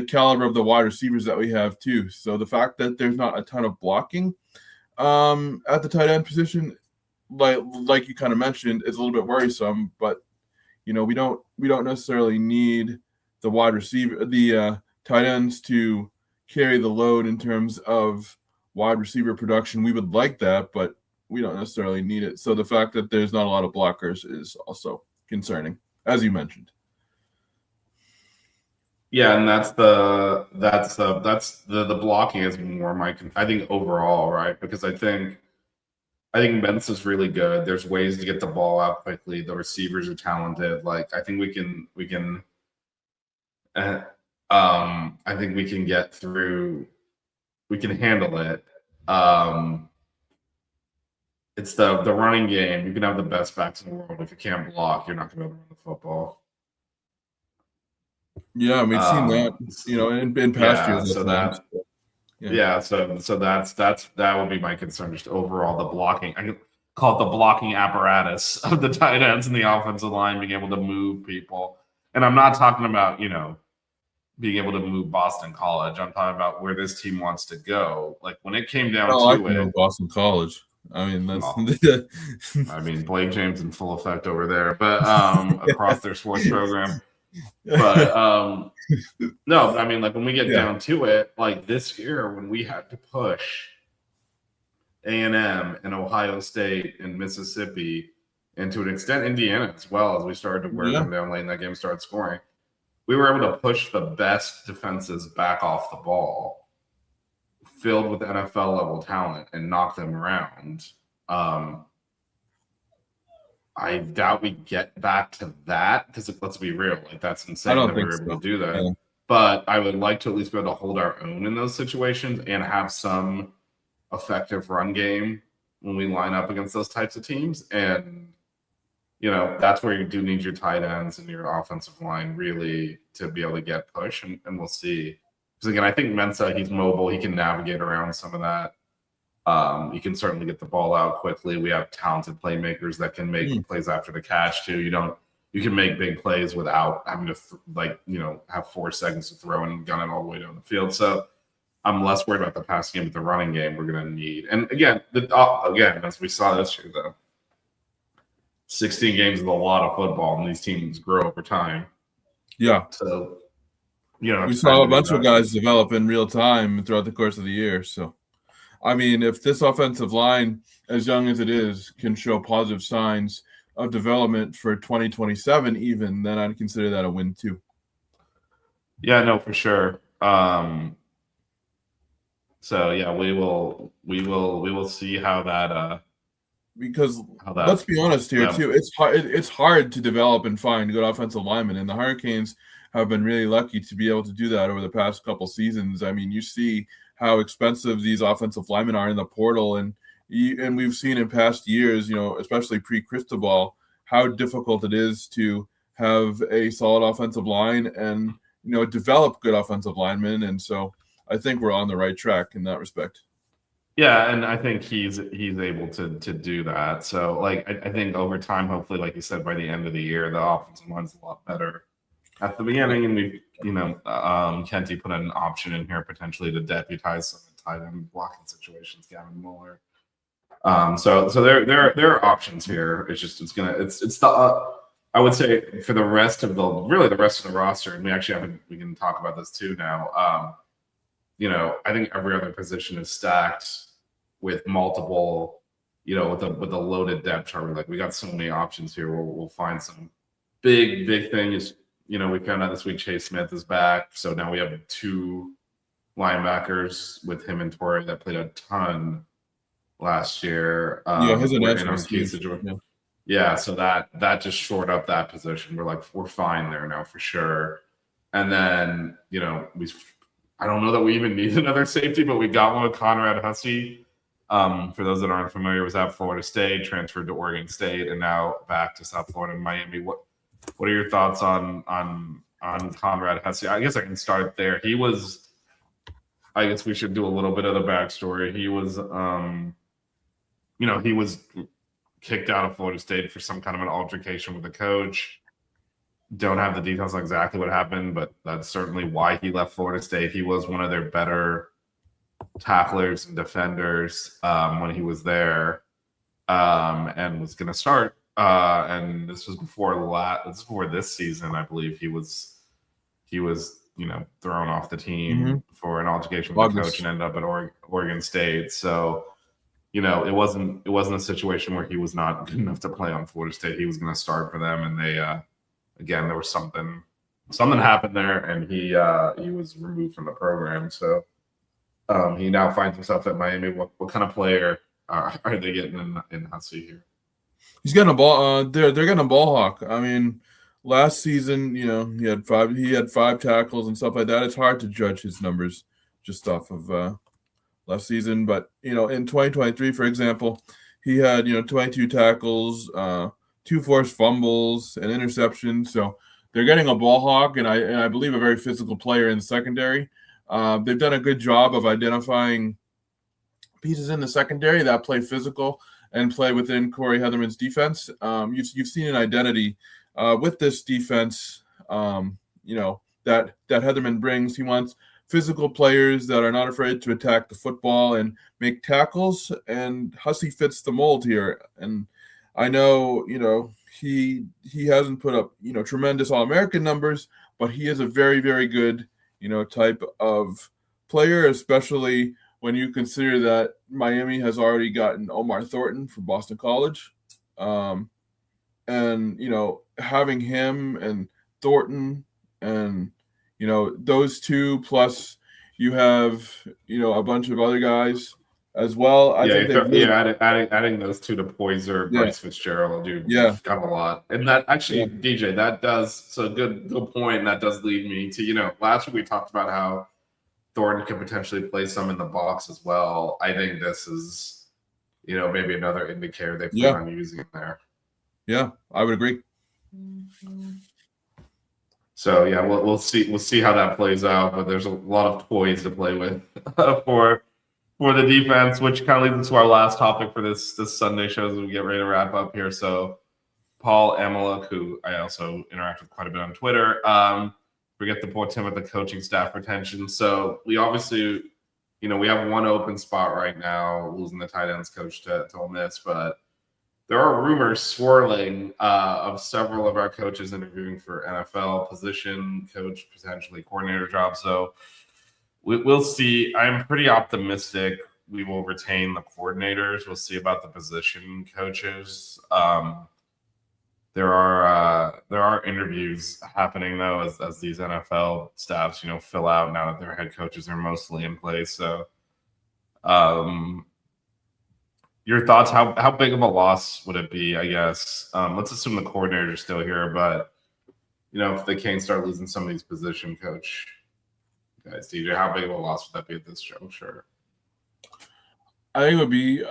caliber of the wide receivers that we have too. So the fact that there's not a ton of blocking at the tight end position, like you kind of mentioned, is a little bit worrisome. But we don't necessarily need the wide receiver, the tight ends to carry the load in terms of wide receiver production. We would like that, but we don't necessarily need it. So the fact that there's not a lot of blockers is also concerning, as you mentioned. Yeah, and that's the blocking is more I think overall, right? Because I think Mensah is really good. There's ways to get the ball out quickly. The receivers are talented. Like I think we can I think we can get through. We can handle it. It's the running game. You can have the best backs in the world. If you can't block, you're not going to be able to run the football. Yeah, we've seen that, in past years. So that, so that would be my concern. Just overall, the blocking. I could call it the blocking apparatus of the tight ends and the offensive line being able to move people. And I'm not talking about being able to move Boston College. I'm talking about where this team wants to go. Like when it came down to it, Boston College. I mean, that's. I mean, Blake James in full effect over there, but across their sports program. But no, I mean, like when we get down to it, like this year when we had to push A&M and Ohio State and Mississippi, and to an extent Indiana as well, as we started to wear them down late in that game, started scoring, we were able to push the best defenses back off the ball, filled with NFL level talent, and knock them around. I doubt we get back to that because let's be real, like that's insane that we were able to do that. Yeah. But I would like to at least be able to hold our own in those situations and have some effective run game when we line up against those types of teams. And that's where you do need your tight ends and your offensive line really to be able to get push, and we'll see. Because again, I think Mensah, he's mobile, he can navigate around some of that. You can certainly get the ball out quickly. We have talented playmakers that can make plays after the catch too. You can make big plays without having to have 4 seconds to throw and gun it all the way down the field. So I'm less worried about the passing game, but the running game we're going to need. And again, as we saw this year, though, 16 games is a lot of football, and these teams grow over time. Yeah. So we saw a bunch of guys develop in real time throughout the course of the year. So. I mean, if this offensive line, as young as it is, can show positive signs of development for 2027 even, then I'd consider that a win too. Yeah, no, for sure. So yeah, we will see how that because let's be honest here too, it's hard to develop and find good offensive linemen, and the Hurricanes have been really lucky to be able to do that over the past couple seasons. I mean, you see how expensive these offensive linemen are in the portal, and we've seen in past years, especially pre-Cristobal, how difficult it is to have a solid offensive line and develop good offensive linemen. And so I think we're on the right track in that respect. Yeah, and I think he's able to do that. So like I think over time, hopefully, like you said, by the end of the year, the offensive line's a lot better. At the beginning, and we, Kenty put an option in here potentially to deputize some tight end blocking situations, Gavin Mueller. So there are options here. It's the I would say for the rest of the roster, and we can talk about this too now. I think every other position is stacked with multiple with the loaded depth chart, like we got so many options here. We'll find some big things. We found out this week Chase Smith is back, so now we have 2 linebackers with him and Torrey that played a ton last year. His announcement was huge. Yeah, so that just shored up that position. We're fine there now for sure. And then I don't know that we even need another safety, but we got one with Conrad Hussey. For those that aren't familiar, was at Florida State, transferred to Oregon State, and now back to South Florida and Miami. What are your thoughts on Conrad Hussey? I guess I can start there. I guess we should do a little bit of the backstory. He was he was kicked out of Florida State for some kind of an altercation with a coach. Don't have the details on exactly what happened, but that's certainly why he left Florida State. He was one of their better tacklers and defenders when he was there, and was going to start. And this was before this season, I believe. He was thrown off the team for an altercation with the coach and ended up at Oregon State. So it wasn't a situation where he was not good enough to play on Florida State. He was going to start for them, and they again, there was something happened there, and he was removed from the program. So he now finds himself at Miami. What kind of player are they getting in Hussey here? He's getting a ball. They're getting a ball hawk. I mean, last season, he had 5 tackles and stuff like that. It's hard to judge his numbers just off of last season, but in 2023, for example, he had 22 tackles, 2 forced fumbles, an interception. So they're getting a ball hawk, and I believe a very physical player in the secondary. They've done a good job of identifying pieces in the secondary that play physical and play within Corey Heatherman's defense. You've seen an identity with this defense, that Heatherman brings. He wants physical players that are not afraid to attack the football and make tackles, and Hussey fits the mold here. And I know, he hasn't put up, tremendous All-American numbers, but he is a very, very good, type of player, especially when you consider that Miami has already gotten Omar Thornton from Boston College. And, having him and Thornton and, those 2, plus you have, a bunch of other guys as well. Adding those 2 to Poyser, Bryce Fitzgerald, you've got a lot. And that actually, DJ, that does, so good point, and that does lead me to, last week we talked about how Thornton could potentially play some in the box as well. I think this is, maybe another indicator they plan on using it there. Yeah, I would agree. So we'll see how that plays out. But there's a lot of toys to play with for the defense, which kind of leads us to our last topic for this Sunday show as we get ready to wrap up here. So Paul Amalek, who I also interact with quite a bit on Twitter, forget to put him with the coaching staff retention. So we obviously, we have one open spot right now, losing the tight ends coach to Ole Miss, but there are rumors swirling of several of our coaches interviewing for NFL position coach, potentially coordinator jobs. So we'll see. I'm pretty optimistic we will retain the coordinators. We'll see about the position coaches. There are interviews happening though as these NFL staffs fill out now that their head coaches are mostly in place. So your thoughts, how big of a loss would it be, I guess? Let's assume the coordinators are still here, but if they can't start losing some of these position coach guys, DJ, how big of a loss would that be at this juncture? I think it would be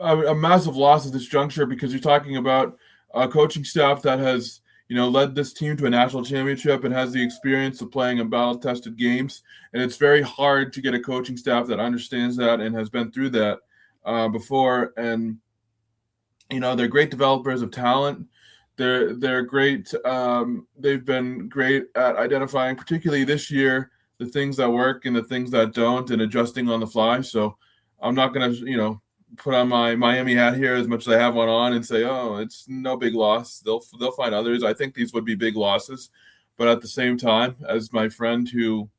a massive loss at this juncture, because you're talking about a coaching staff that has, led this team to a national championship and has the experience of playing in battle-tested games. And it's very hard to get a coaching staff that understands that and has been through that before. And, they're great developers of talent. They're great. They've been great at identifying, particularly this year, the things that work and the things that don't, and adjusting on the fly. So I'm not going to, put on my Miami hat here as much as I have one on and say, oh, it's no big loss. They'll find others. I think these would be big losses. But at the same time, as my friend who,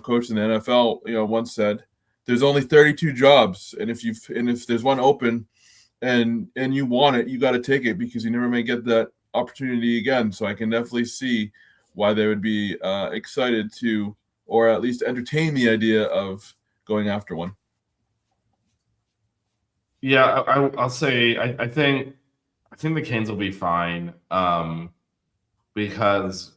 coached in the NFL, once said, there's only 32 jobs. And if there's one open and you want it, you got to take it because you never may get that opportunity again. So I can definitely see why they would be excited to, or at least entertain the idea of going after one. Yeah, I'll say I think the Canes will be fine because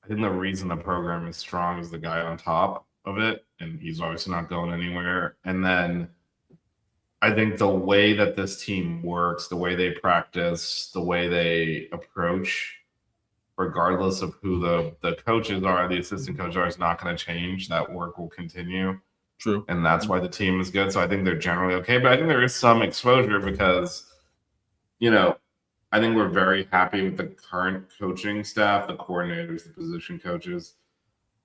I think the reason the program is strong is the guy on top of it, and he's obviously not going anywhere. And then I think the way that this team works, the way they practice, the way they approach, regardless of who the coaches are, the assistant coaches are, is not going to change. That work will continue. True. And that's why the team is good. So I think they're generally okay. But I think there is some exposure because, I think we're very happy with the current coaching staff, the coordinators, the position coaches.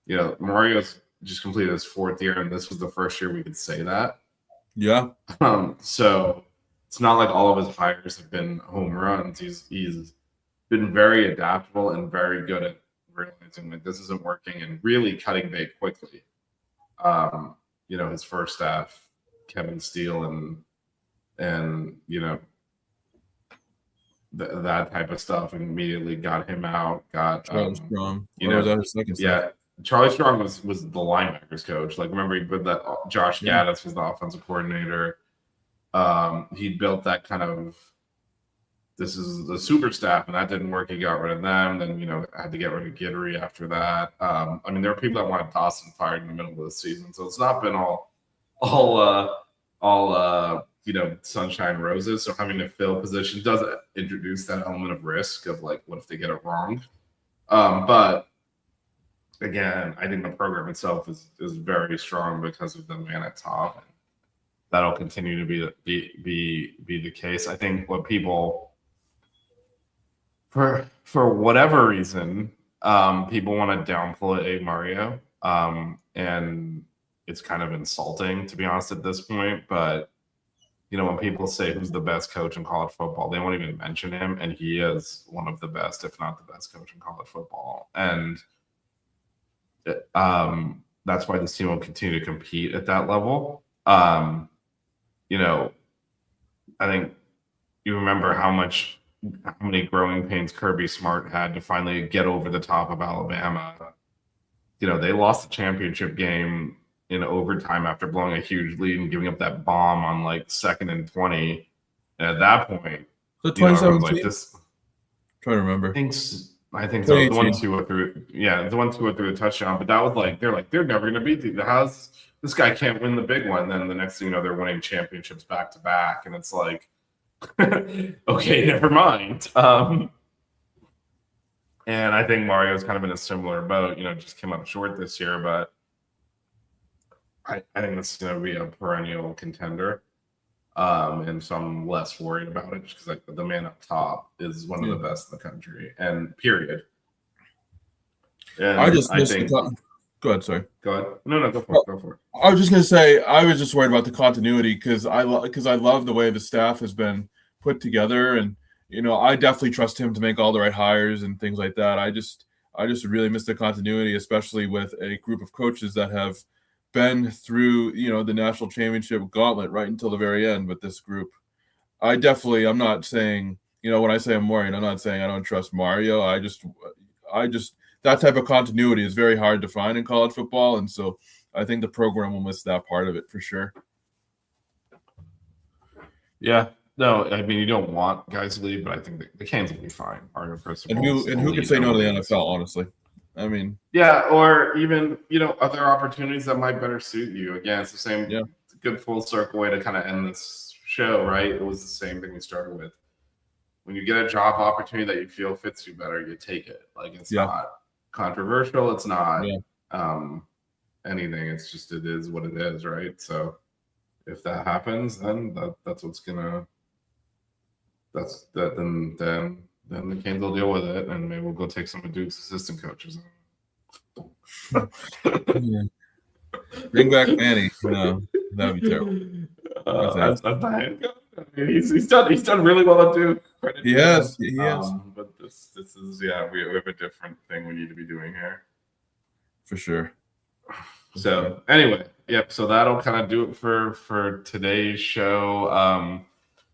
Mario's just completed his 4th year, and this was the first year we could say that. Yeah. So it's not like all of his hires have been home runs. He's been very adaptable and very good at realizing that this isn't working and really cutting bait quickly. His first staff, Kevin Steele and that type of stuff, immediately got him out. Got Charlie Strong. Was that his second staff? Charlie Strong was the linebackers coach. Like, remember he put that Josh Gaddis was the offensive coordinator. He built that kind of, this is the super staff, and that didn't work. He got rid of them. Then had to get rid of Gidry after that. There were people that wanted Dawson fired in the middle of the season, so it's not been all sunshine and roses. So having to fill position does introduce that element of risk of like, what if they get it wrong? But again, I think the program itself is very strong because of the man at top, and that'll continue to be the case. I think what people, for whatever reason, people want to downplay Mario, and it's kind of insulting, to be honest, at this point. But when people say who's the best coach in college football, they won't even mention him, and he is one of the best, if not the best coach in college football. And that's why this team will continue to compete at that level. I think you remember how many growing pains Kirby Smart had to finally get over the top of Alabama. They lost the championship game in overtime after blowing a huge lead and giving up that bomb on like 2nd and 20. And at that point, the 2017. Like this. Trying to remember. I think so. The 1-2 threw a touchdown, but that was like they're never going to beat the house. This guy can't win the big one. Then the next thing you know, they're winning championships back to back, and it's like, okay, never mind. And I think Mario's kind of in a similar boat. Just came up short this year, but I think this is going to be a perennial contender. And so I'm less worried about it just because the man up top is one of the best in the country, and period. And I think. Go ahead, sorry. Go ahead. No, go for it. I was just going to say, I was just worried about the continuity because I love the way the staff has been put together, and I definitely trust him to make all the right hires and things like that. I just really miss the continuity, especially with a group of coaches that have been through the national championship gauntlet right until the very end with this group. I'm not saying when I say I'm worried, I'm not saying I don't trust Mario. I just that type of continuity is very hard to find in college football, and so I think the program will miss that part of it for sure. Yeah, no, you don't want guys to leave, but I think the Canes will be fine. And who can say no to the NFL, honestly? Yeah, or even other opportunities that might better suit you. Again, it's the same. Yeah. It's a good full circle way to kind of end this show, right? It was the same thing we started with. When you get a job opportunity that you feel fits you better, you take it. Like, it's not controversial. It's not anything. It's just, it is what it is, right? So if that happens, then that's what's gonna. Then the Canes will deal with it, and maybe we'll go take some of Duke's assistant coaches. Bring back Manny. No, that'd be terrible. He's done really well at Duke. He has. But this is we have a different thing we need to be doing here. For sure. So anyway, so that'll kind of do it for today's show.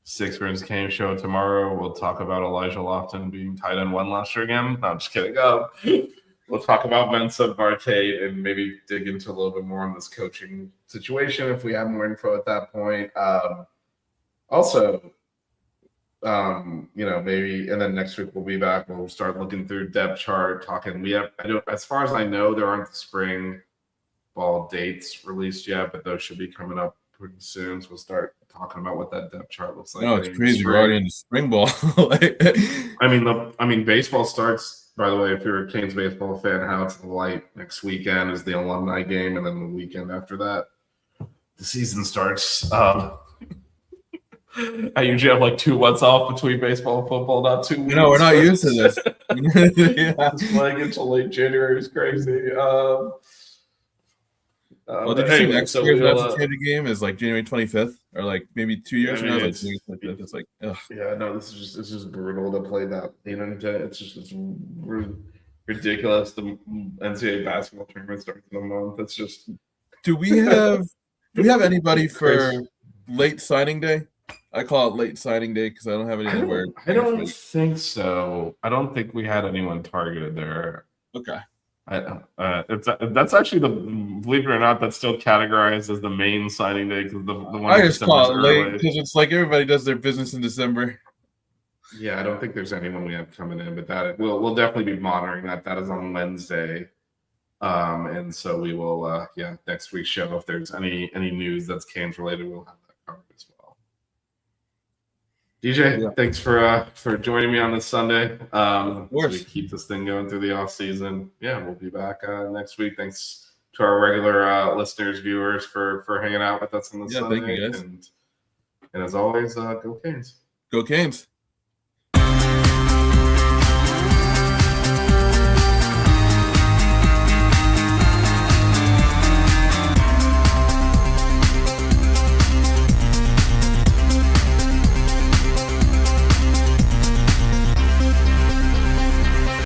Six Rings Game show tomorrow. We'll talk about Elijah Lofton being tight end 1 last year again. No, I'm just kidding. We'll talk about Mensah, Barkate, and maybe dig into a little bit more on this coaching situation if we have more info at that point. Maybe, and then next week we'll be back. We'll start looking through depth chart, talking. As far as I know, there aren't the spring ball dates released yet, but those should be coming up pretty soon. So we'll start talking about what that depth chart looks like. No, it's crazy. We're already in the spring ball. Baseball starts. By the way, if you're a Canes baseball fan, how it's light next weekend is the alumni game, and then the weekend after that, the season starts. I usually have like 2 months off between baseball and football, not 2 weeks. We're not used to this. Playing until late January is crazy. Did you see next year that's a change of game is like January 25th or like maybe 2 years from now? It's like, ugh. Yeah, no, it's just brutal to play that. It's ridiculous. The NCAA basketball tournament starts in a month. It's just. Do we have anybody for late signing day? I call it late signing day because I don't have any anywhere. I don't think so. I don't think we had anyone targeted there. Okay. That's actually believe it or not, that's still categorized as the main signing day because the one I just call it late because it's like everybody does their business in December. Yeah, I don't think there's anyone we have coming in, but that we'll definitely be monitoring that. That is on Wednesday, and so we will next week's show if there's any news that's Canes related, we'll have that covered as well. DJ, thanks for joining me on this Sunday. Of course. We keep this thing going through the off season. Yeah, we'll be back next week. Thanks to our regular listeners, viewers for hanging out with us on this Sunday. Thank you guys. And as always, go Canes. Go Canes.